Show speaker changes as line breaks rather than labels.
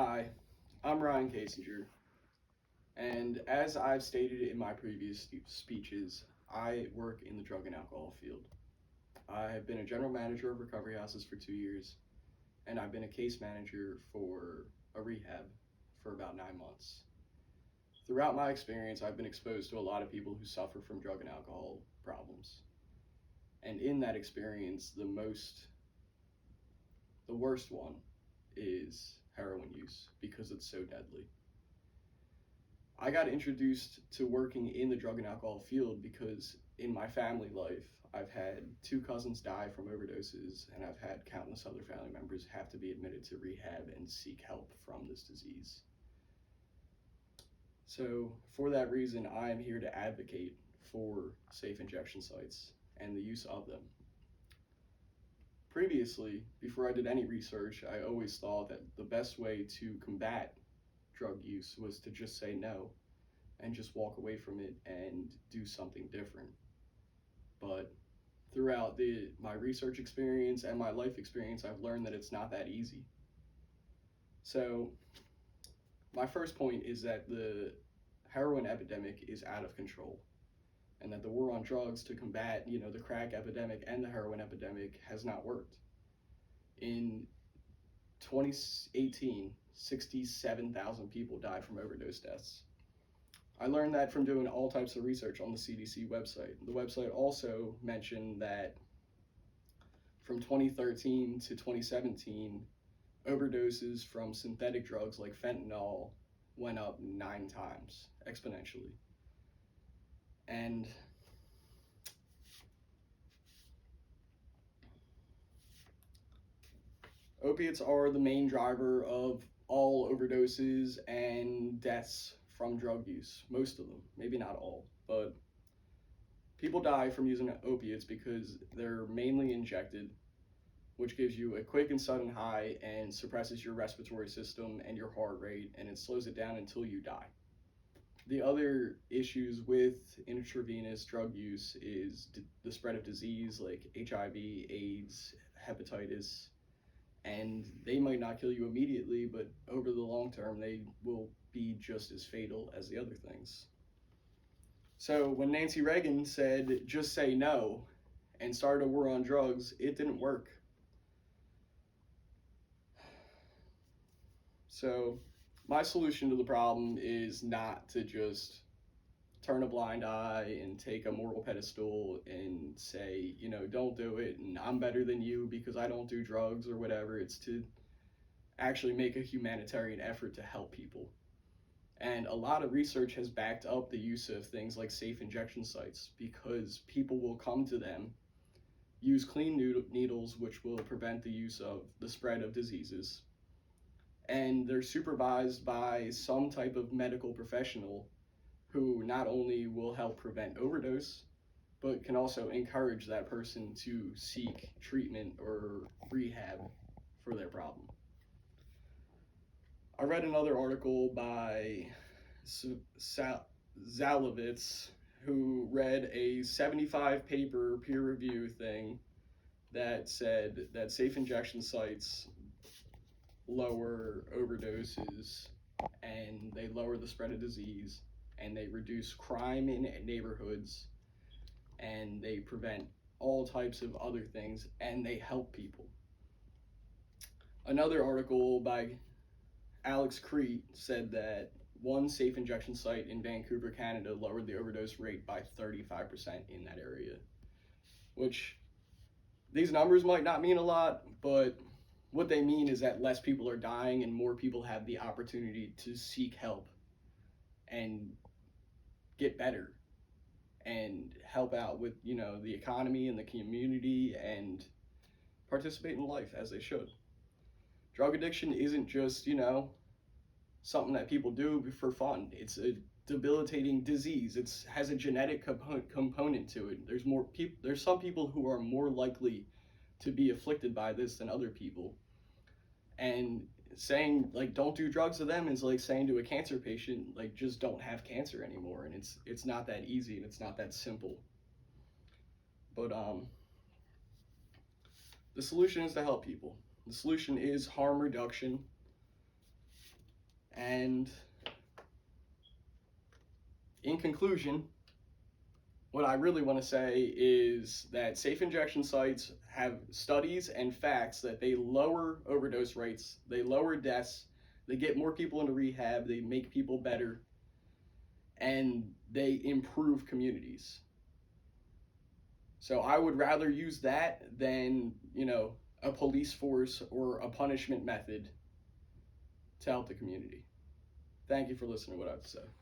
Hi, I'm Ryan Kasinger, and as I've stated in my previous speeches, I work in the drug and alcohol field. I have been a general manager of recovery houses for 2 years, and I've been a case manager for a rehab for about 9 months. Throughout my experience, I've been exposed to a lot of people who suffer from drug and alcohol problems. And in that experience, the worst one is heroin use because it's so deadly. I got introduced to working in the drug and alcohol field because in my family life, I've had 2 cousins die from overdoses, and I've had countless other family members have to be admitted to rehab and seek help from this disease. So, for that reason, I am here to advocate for safe injection sites and the use of them. Previously, before I did any research, I always thought that the best way to combat drug use was to just say no and just walk away from it and do something different. But throughout my research experience and my life experience, I've learned that it's not that easy. So my first point is that the heroin epidemic is out of control, and that the war on drugs to combat, the crack epidemic and the heroin epidemic has not worked. In 2018, 67,000 people died from overdose deaths. I learned that from doing all types of research on the CDC website. The website also mentioned that from 2013 to 2017, overdoses from synthetic drugs like fentanyl went up 9 times exponentially. And opiates are the main driver of all overdoses and deaths from drug use. Most of them, maybe not all, but people die from using opiates because they're mainly injected, which gives you a quick and sudden high and suppresses your respiratory system and your heart rate, and it slows it down until you die. The other issues with intravenous drug use is the spread of disease like HIV, AIDS, hepatitis, and they might not kill you immediately, but over the long term, they will be just as fatal as the other things. So when Nancy Reagan said, just say no, and started a war on drugs, it didn't work. So my solution to the problem is not to just turn a blind eye and take a moral pedestal and say, don't do it, and I'm better than you because I don't do drugs or whatever. It's to actually make a humanitarian effort to help people. And a lot of research has backed up the use of things like safe injection sites because people will come to them, use clean needles, which will prevent the use of the spread of diseases, and they're supervised by some type of medical professional who not only will help prevent overdose, but can also encourage that person to seek treatment or rehab for their problem. I read another article by Zalovitz, who read a 75 paper peer review thing that said that safe injection sites lower overdoses and they lower the spread of disease and they reduce crime in neighborhoods and they prevent all types of other things and they help people. Another article by Alex Crete said that one safe injection site in Vancouver, Canada lowered the overdose rate by 35% in that area, which these numbers might not mean a lot, but what they mean is that less people are dying and more people have the opportunity to seek help and get better and help out with, the economy and the community and participate in life as they should. Drug addiction isn't just, something that people do for fun. It's a debilitating disease. It has a genetic component to it. There's some people who are more likely to be afflicted by this than other people. And saying don't do drugs to them is like saying to a cancer patient just don't have cancer anymore, and it's not that easy and it's not that simple. But the solution is to help people. The solution is harm reduction. And in conclusion, what I really want to say is that safe injection sites have studies and facts that they lower overdose rates, they lower deaths, they get more people into rehab, they make people better, and they improve communities. So I would rather use that than, a police force or a punishment method to help the community. Thank you for listening to what I have to say.